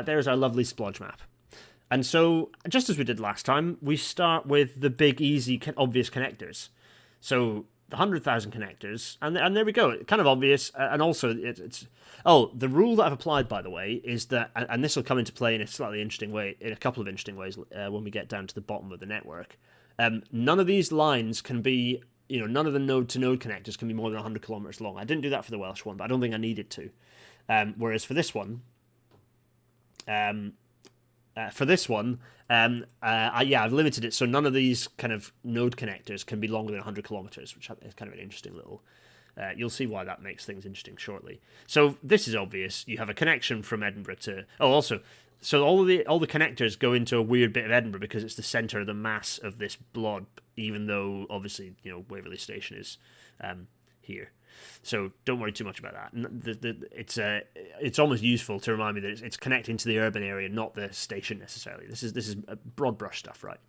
there's our lovely splodge map. And so, just as we did last time, we start with the big, easy, obvious connectors. So, the 100,000 connectors, and there we go. Kind of obvious, and also it's... Oh, the rule that I've applied, by the way, is that, and this will come into play in a slightly interesting way, in a couple of interesting ways when we get down to the bottom of the network. None of these lines can be, none of the node-to-node connectors can be more than 100 kilometers long. I didn't do that for the Welsh one, but I don't think I needed to. Whereas for this one... I've limited it so none of these kind of node connectors can be longer than 100 kilometers, which is kind of an interesting little... you'll see why that makes things interesting shortly. So this is obvious. You have a connection from Edinburgh to... Oh, also, so all the connectors go into a weird bit of Edinburgh because it's the centre of the mass of this blob, even though, obviously, Waverley Station is here. So don't worry too much about that. It's almost useful to remind me that it's connecting to the urban area, not the station necessarily. This is broad brush stuff, right?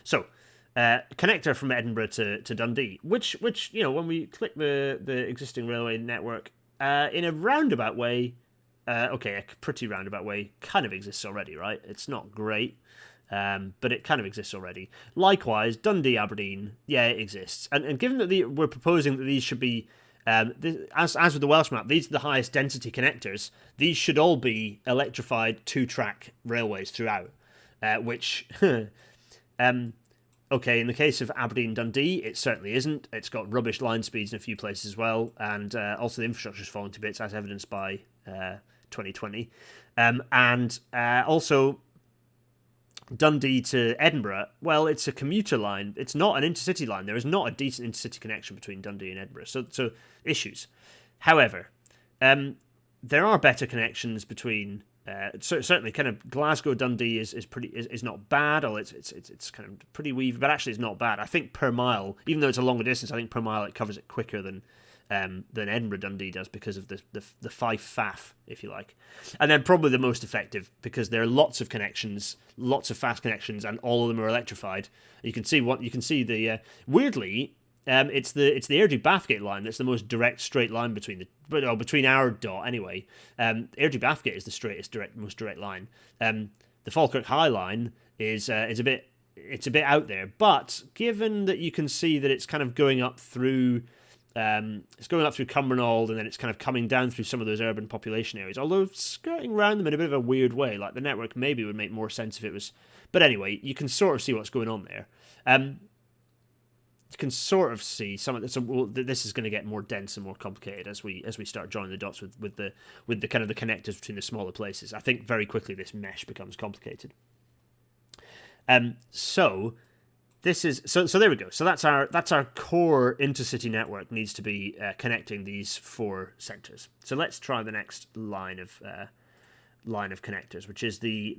So connector from Edinburgh to Dundee, which when we click the existing railway network in a roundabout way, a pretty roundabout way, kind of exists already, right? It's not great. But it kind of exists already. Likewise, Dundee, Aberdeen, it exists. And given that we're proposing that these should be, as with the Welsh map, these are the highest density connectors. These should all be electrified 2-track railways throughout. Which, in the case of Aberdeen, Dundee, it certainly isn't. It's got rubbish line speeds in a few places as well, and also the infrastructure's falling to bits, as evidenced by 2020. Also, Dundee to Edinburgh, well, it's a commuter line. It's not an intercity line. There is not a decent intercity connection between Dundee and Edinburgh. So issues. However, there are better connections between. Certainly, kind of Glasgow Dundee is not bad. Or it's kind of pretty weavy, but actually it's not bad. I think per mile, even though it's a longer distance, I think per mile it covers it quicker than Edinburgh Dundee does because of the Fife faff, if you like. And then probably the most effective because there are lots of connections, lots of fast connections, and all of them are electrified. You can see the weirdly, it's the Airdrie Bathgate line that's the most direct straight line between our dot anyway. Airdrie Bathgate is the most direct line. The Falkirk High line is a bit out there, but given that you can see that it's kind of going up through. It's going up through Cumbernauld and then it's kind of coming down through some of those urban population areas, although skirting around them in a bit of a weird way. Like the network maybe would make more sense if it was... But anyway, you can sort of see what's going on there. You can sort of see some of this. This is going to get more dense and more complicated as we start joining the dots with the kind of the connectors between the smaller places. I think very quickly this mesh becomes complicated. So there we go. So that's our core intercity network needs to be connecting these 4 centres. So let's try the next line of connectors, which is the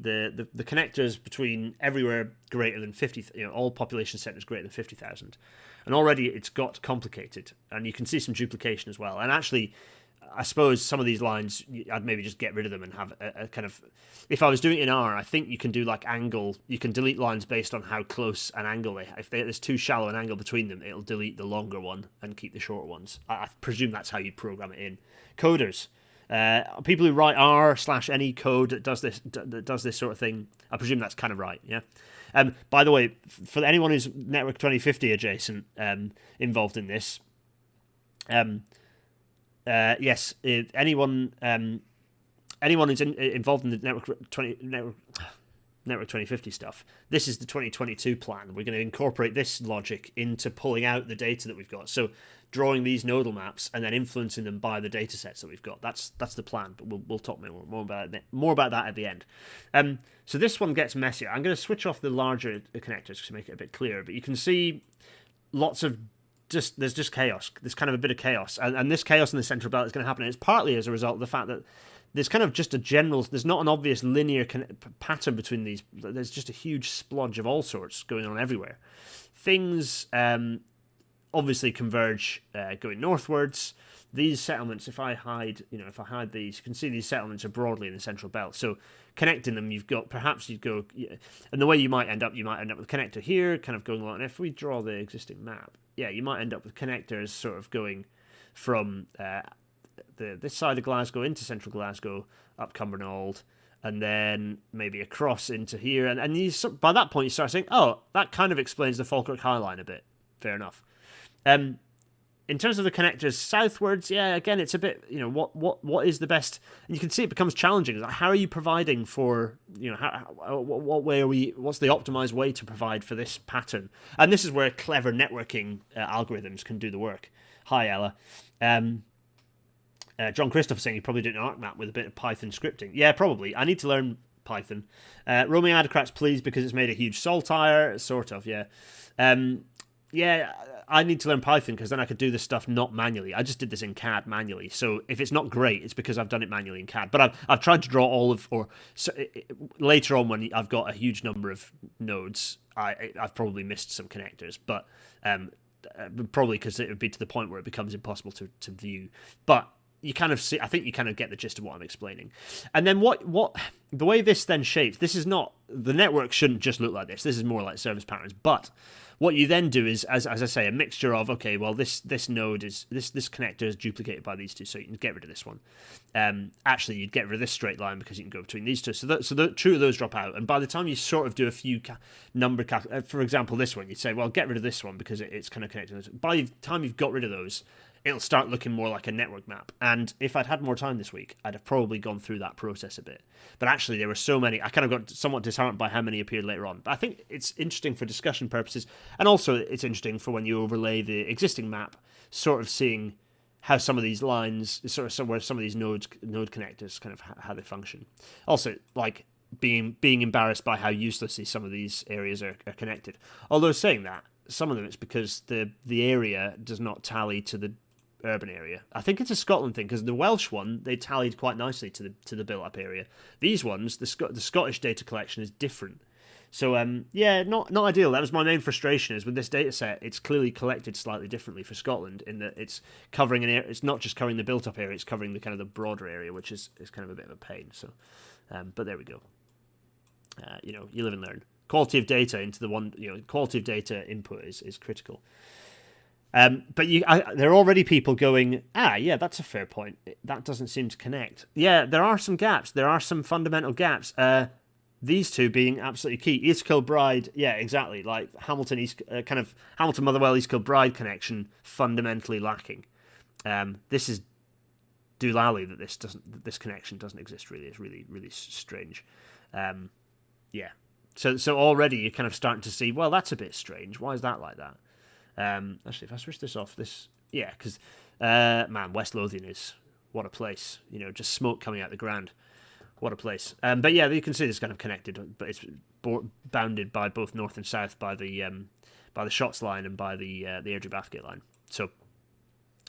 connectors between everywhere greater than 50. All population centres greater than 50,000, and already it's got complicated, and you can see some duplication as well. And actually, I suppose some of these lines, I'd maybe just get rid of them and have a kind of... If I was doing it in R, I think you can do like angle. You can delete lines based on how close an angle they have. If there's too shallow an angle between them, it'll delete the longer one and keep the shorter ones. I presume that's how you program it in. Coders. People who write R/any code that does this sort of thing, I presume that's kind of right, yeah? By the way, for anyone who's Network 2050 adjacent involved in this... yes, anyone who's involved in the Network 2050 stuff, this is the 2022 plan. We're going to incorporate this logic into pulling out the data that we've got. So drawing these nodal maps and then influencing them by the data sets that we've got. That's the plan, but we'll talk more about that at the end. So this one gets messier. I'm going to switch off the larger connectors to make it a bit clearer, but you can see lots of there's just chaos. There's kind of a bit of chaos, and this chaos in the central belt is going to happen. And it's partly as a result of the fact that there's kind of just there's not an obvious linear pattern between these. There's just a huge splodge of all sorts going on everywhere. Things obviously converge going northwards. These settlements, if I hide these, you can see these settlements are broadly in the central belt. So connecting them, and the way you might end up with a connector here, kind of going along. And if we draw the existing map, you might end up with connectors sort of going from this side of Glasgow into central Glasgow, up Cumbernauld, and then maybe across into here. And by that point, you start saying, oh, that kind of explains the Falkirk High Line a bit. Fair enough. In terms of the connectors southwards, yeah, again, it's a bit, what is the best? And you can see it becomes challenging. Like, how are you providing for, what way are we? What's the optimized way to provide for this pattern? And this is where clever networking algorithms can do the work. Hi, Ella. John Christopher saying you probably did an ArcMap with a bit of Python scripting. Yeah, probably. I need to learn Python. Roaming Adocrats, please, because it's made a huge saltire. Sort of, yeah. Yeah, I need to learn Python because then I could do this stuff not manually. I just did this in CAD manually. So if it's not great, it's because I've done it manually in CAD. But I've tried to draw later on when I've got a huge number of nodes, I've probably missed some connectors. But probably because it would be to the point where it becomes impossible to view. But you kind of see, I think you kind of get the gist of what I'm explaining. And then what the way this then shapes, this is not, the network shouldn't just look like this. This is more like service patterns. But what you then do is, as I say, a mixture of, okay, well, this node is, this connector is duplicated by these two, so you can get rid of this one. Actually, you'd get rid of this straight line because you can go between these two. So two of those drop out. And by the time you sort of do a few for example, this one, you'd say, well, get rid of this one because it's kind of connected. By the time you've got rid of those, it'll start looking more like a network map. And if I'd had more time this week, I'd have probably gone through that process a bit. But actually, there were so many, I kind of got somewhat disheartened by how many appeared later on. But I think it's interesting for discussion purposes. And also, it's interesting for when you overlay the existing map, sort of seeing how some of these lines, sort of where some of these node connectors, kind of how they function. Also, like, being embarrassed by how uselessly some of these areas are connected. Although saying that, some of them it's because the area does not tally to the urban area. I think it's a Scotland thing because the Welsh one, they tallied quite nicely to the built-up area. These ones, the Scottish data collection is different. So yeah, not ideal. That was my main frustration, is with this data set, it's clearly collected slightly differently for Scotland in that it's covering an area. It's not just covering the built-up area; it's covering the kind of the broader area, which is kind of a bit of a pain. So, but there we go. You live and learn. Quality of data into the one, quality of data input is critical. But there are already people going, yeah, that's a fair point. That doesn't seem to connect. Yeah, there are some gaps. There are some fundamental gaps. These two being absolutely key. East Kilbride, yeah, exactly. Like Hamilton Motherwell East Kilbride connection fundamentally lacking. This is doolally that this connection doesn't exist. Really, it's really really strange. Yeah. So already you're kind of starting to see, well, that's a bit strange. Why is that like that? Actually, if I switch this off, because West Lothian is, what a place, just smoke coming out the ground, what a place. But yeah, you can see this kind of connected, but it's bounded by both north and south by the Shotts line and by the Airdrie Bathgate line. So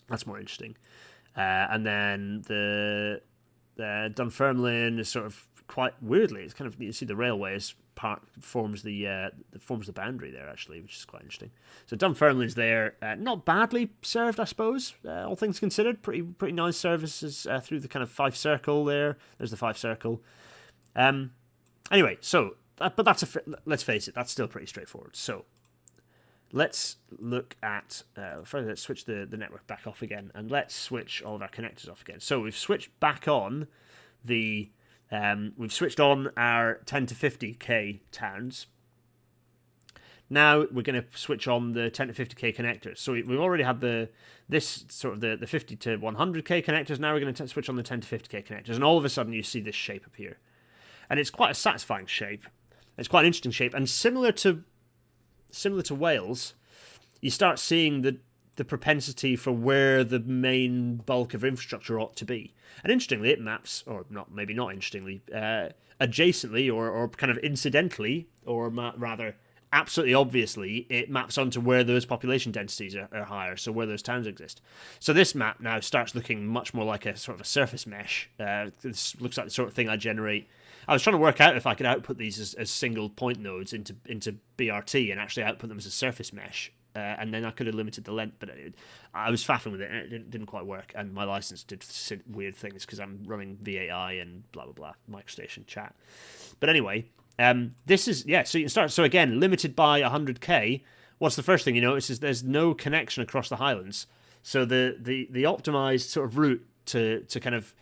that's more interesting. And then the Dunfermline is sort of quite weirdly, it's kind of, you see the railways part forms the boundary there actually, which is quite interesting. So Dunfermline's there, not badly served, I suppose, all things considered. Pretty nice services through the kind of Fife Circle there. There's the Fife Circle. Anyway, so let's face it, that's still pretty straightforward. So let's look at let's switch the network back off again, and let's switch all of our connectors off again. So we've switched back on we've switched on our 10 to 50k towns. Now we're going to switch on the 10 to 50k connectors. So we've already had the 50 to 100k connectors. Now we're going to switch on the 10 to 50k connectors, and all of a sudden you see this shape appear, and it's quite a satisfying shape. It's quite an interesting shape, and similar to Wales, you start seeing the propensity for where the main bulk of infrastructure ought to be. And interestingly, it maps, or maybe not interestingly, adjacently or kind of incidentally, or rather absolutely obviously, it maps onto where those population densities are higher, so where those towns exist. So this map now starts looking much more like a sort of a surface mesh. This looks like the sort of thing I generate. I was trying to work out if I could output these as single point nodes into BRT and actually output them as a surface mesh. And then I could have limited the length, but I was faffing with it, and it didn't quite work. And my license did weird things because I'm running VAI and blah, blah, blah, microstation chat. But anyway, this is, so you can start. So again, limited by 100k. What's the first thing you notice is there's no connection across the Highlands. So the optimized sort of route to kind of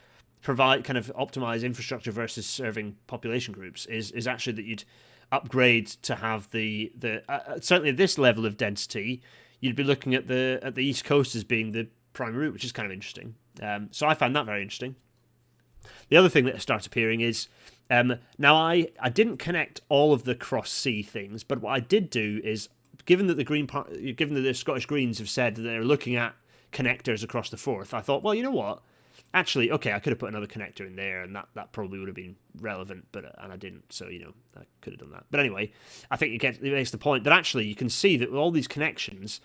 optimize infrastructure versus serving population groups is actually that you'd upgrade to have the certainly at this level of density, you'd be looking at the East Coast as being the prime route, which is kind of interesting. So I found that very interesting. The other thing that starts appearing is now I didn't connect all of the cross sea things, but what I did do is, given that the Scottish Greens have said that they're looking at connectors across the Forth, I thought, well, you know what? Actually, okay, I could have put another connector in there, and that probably would have been relevant, and I didn't, so, I could have done that. But anyway, I think it makes the point that actually you can see that with all these connections,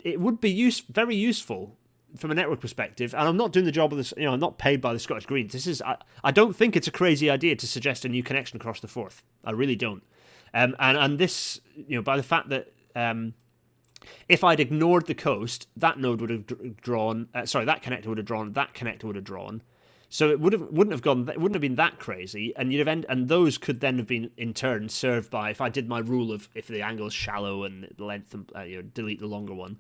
it would be very useful from a network perspective, and I'm not doing the job of this, I'm not paid by the Scottish Greens. I don't think it's a crazy idea to suggest a new connection across the Forth. I really don't. And this, by the fact that if I'd ignored the coast, that node would have drawn. That connector would have drawn. That connector would have drawn. So it wouldn't have been that crazy, and and those could then have been in turn served by, if I did my rule of if the angle is shallow and the length, delete the longer one.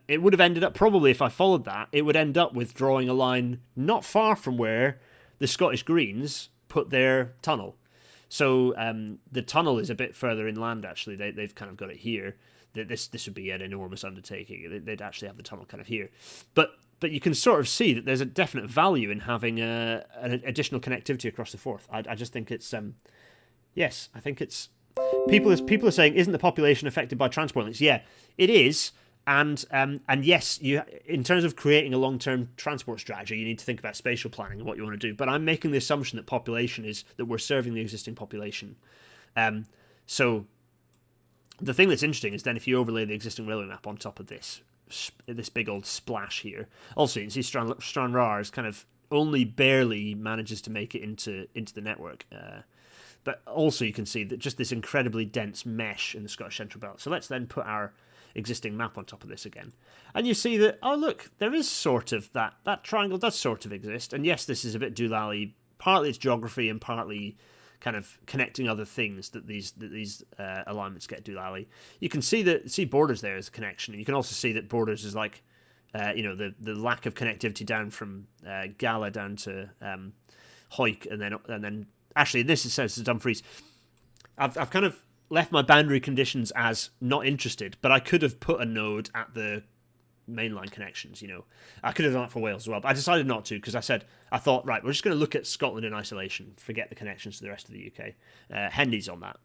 It would have ended up, probably if I followed that, it would end up with drawing a line not far from where the Scottish Greens put their tunnel. So the tunnel is a bit further inland. Actually, they've kind of got it here. This would be an enormous undertaking. They'd actually have the tunnel kind of here, but you can sort of see that there's a definite value in having an additional connectivity across the Forth. I just think it's yes, I think it's people are saying, isn't the population affected by transport links? Yeah, it is, and yes, in terms of creating a long-term transport strategy, you need to think about spatial planning and what you want to do. But I'm making the assumption that population is that we're serving the existing population, so. The thing that's interesting is then if you overlay the existing railway map on top of this big old splash here. Also, you can see Stranraer is kind of only barely manages to make it into the network. But also you can see that just this incredibly dense mesh in the Scottish Central Belt. So let's then put our existing map on top of this again. And you see that, oh look, there is sort of that triangle does sort of exist. And yes, this is a bit doolally. Partly it's geography and partly kind of connecting other things that these alignments get doolally. You can see borders there as a connection. You can also see that borders is like, the lack of connectivity down from Gala down to Hawick, and then actually in this it says to Dumfries. I've kind of left my boundary conditions as not interested, but I could have put a node at the mainline connections. I could have done that for Wales as well, but I decided not to because I thought, right, we're just going to look at Scotland in isolation, forget the connections to the rest of the UK. Hendy's on that.